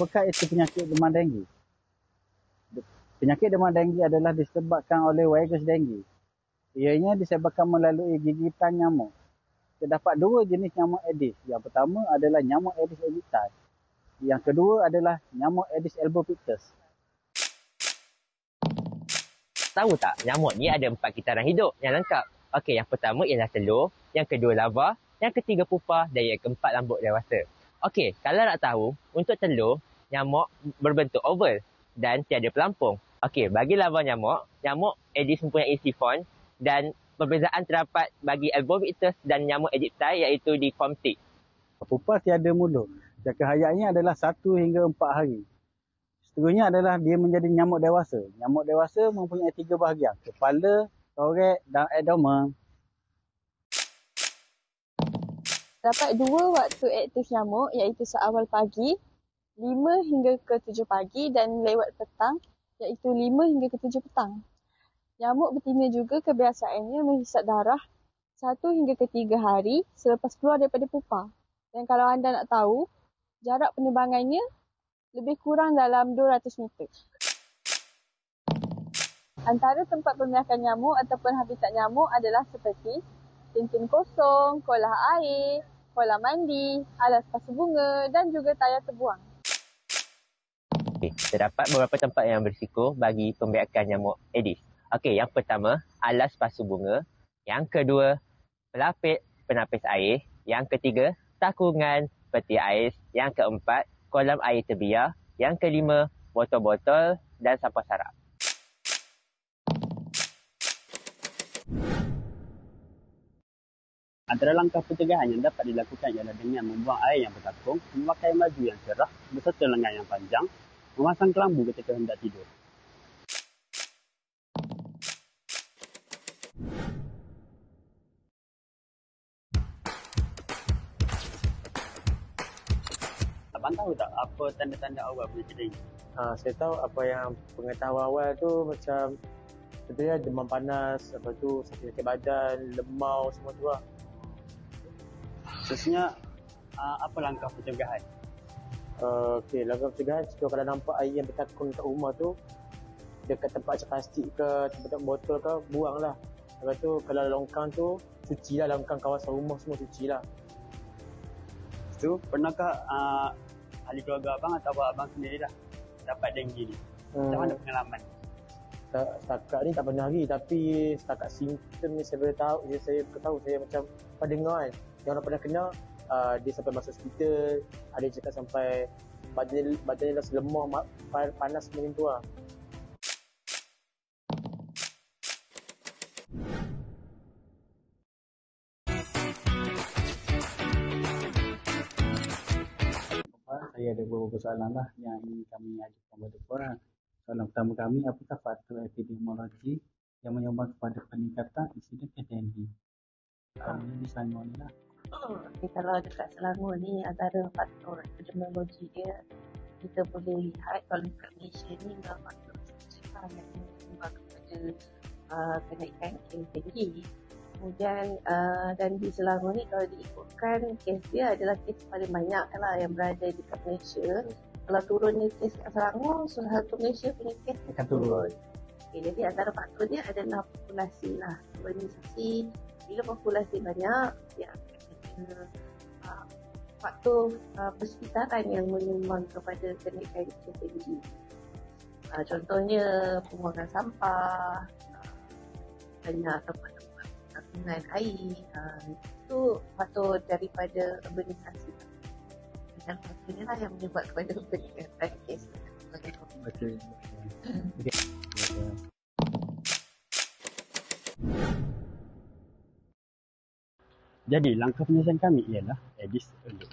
Apakah itu penyakit demam denggi? Penyakit demam denggi adalah disebabkan oleh virus denggi. Ianya disebabkan melalui gigitan nyamuk. Terdapat dua jenis nyamuk Aedes. Yang pertama adalah nyamuk Aedes aegypti. Yang kedua adalah nyamuk Aedes albopictus. Tahu tak, nyamuk ni ada 4 kitaran hidup yang lengkap. Okey, yang pertama ialah telur, yang kedua larva, yang ketiga pupa dan yang keempat lambuk dewasa. Okey, kalau nak tahu, untuk telur, nyamuk berbentuk oval dan tiada pelampung. Okey, bagi larva nyamuk, nyamuk Aedes mempunyai sifon dan perbezaan terdapat bagi albopictus dan nyamuk aegypti iaitu di komtik. Pupa tiada mulut. Jangka hayatnya adalah 1 hingga 4 hari. Seterusnya adalah dia menjadi nyamuk dewasa. Nyamuk dewasa mempunyai 3 bahagian. Kepala, torek dan abdomen. Dapat 2 waktu aktif nyamuk iaitu seawal pagi 5 hingga ke 7 pagi dan lewat petang iaitu 5 hingga ke 7 petang. Nyamuk betina juga kebiasaannya menghisap darah 1 hingga ke 3 hari selepas keluar daripada pupa. Dan kalau anda nak tahu, jarak penerbangannya lebih kurang dalam 200 meter. Antara tempat pemiakan nyamuk ataupun habitat nyamuk adalah seperti kantin kosong, kolam air, kolam mandi, alas pasu bunga dan juga tayar terbuang. Okay, terdapat beberapa tempat yang berisiko bagi pembiakan nyamuk Aedes. Okey, yang pertama, alas pasu bunga. Yang kedua, pelapis penapis air. Yang ketiga, takungan peti ais. Yang keempat, kolam air terbiar. Yang kelima, botol-botol dan sampah sarap. Antara langkah pencegahan yang dapat dilakukan ialah dengan membuang air yang bertakung, memakai baju yang cerah beserta lengan yang panjang, memasang kelambu ketika hendak tidur. Abang tahu tak apa tanda-tanda awal penyakit denggi? Saya tahu apa yang pengetahuan awal tu macam contohnya demam panas, lepas tu sakit badan, lemau semua tu lah. Seterusnya, apa langkah pencegahan? Okey, langkah pencegahan jika kalau nampak air yang bertakung kat rumah tu dekat tempat plastik ke tempat botol ke, buanglah. Lepas tu kalau longkang tu cucilah, longkang kawasan rumah semua cucilah. So, pernahkah ahli keluarga abang atau abang sendiri dah dapat denggi ni? Macam mana pengalaman? Setakat ni tak pernah lagi, tapi setakat simptom ni saya boleh tahu, saya macam pernah dengar kan, yang orang pernah kena dia sampai masuk hospital, ada yang cakap sampai badannya dah selemah, panas macam tu lah. Saya ada beberapa soalan lah yang ingin kami ajukan kepada korang. Soalan pertama kami, apakah faktor epidemiologi yang menyumbang kepada peningkatan insiden denggi? Di Selangor ni lah. Kalau dekat Selangor ni antara faktor epidemiologi dia, kita boleh lihat kalau dekat Malaysia ni memang faktor cekah yang menyumbang kepada kenaikan kes denggi. Kemudian dan di Selangor ni kalau diikutkan kes dia adalah kes paling banyak lah yang berada di Malaysia. Kalau turunnya kes kat Selangor, seluruh Malaysia punya kes akan turun. Okay, jadi antara faktor dia adalah populasi lah, urbanisasi. Bila populasi banyak, dia akan ada faktor persekitaran yang menyumbang kepada kenaikan kes denggi. Contohnya pembuangan sampah, banyak tempat-tempat takungan air, itu faktor daripada urbanisasi. Dan faktor ni lah yang menyebabkan kepada peningkatan kes. Betul. Jadi, langkah penyelesaian kami ialah Aedes alert.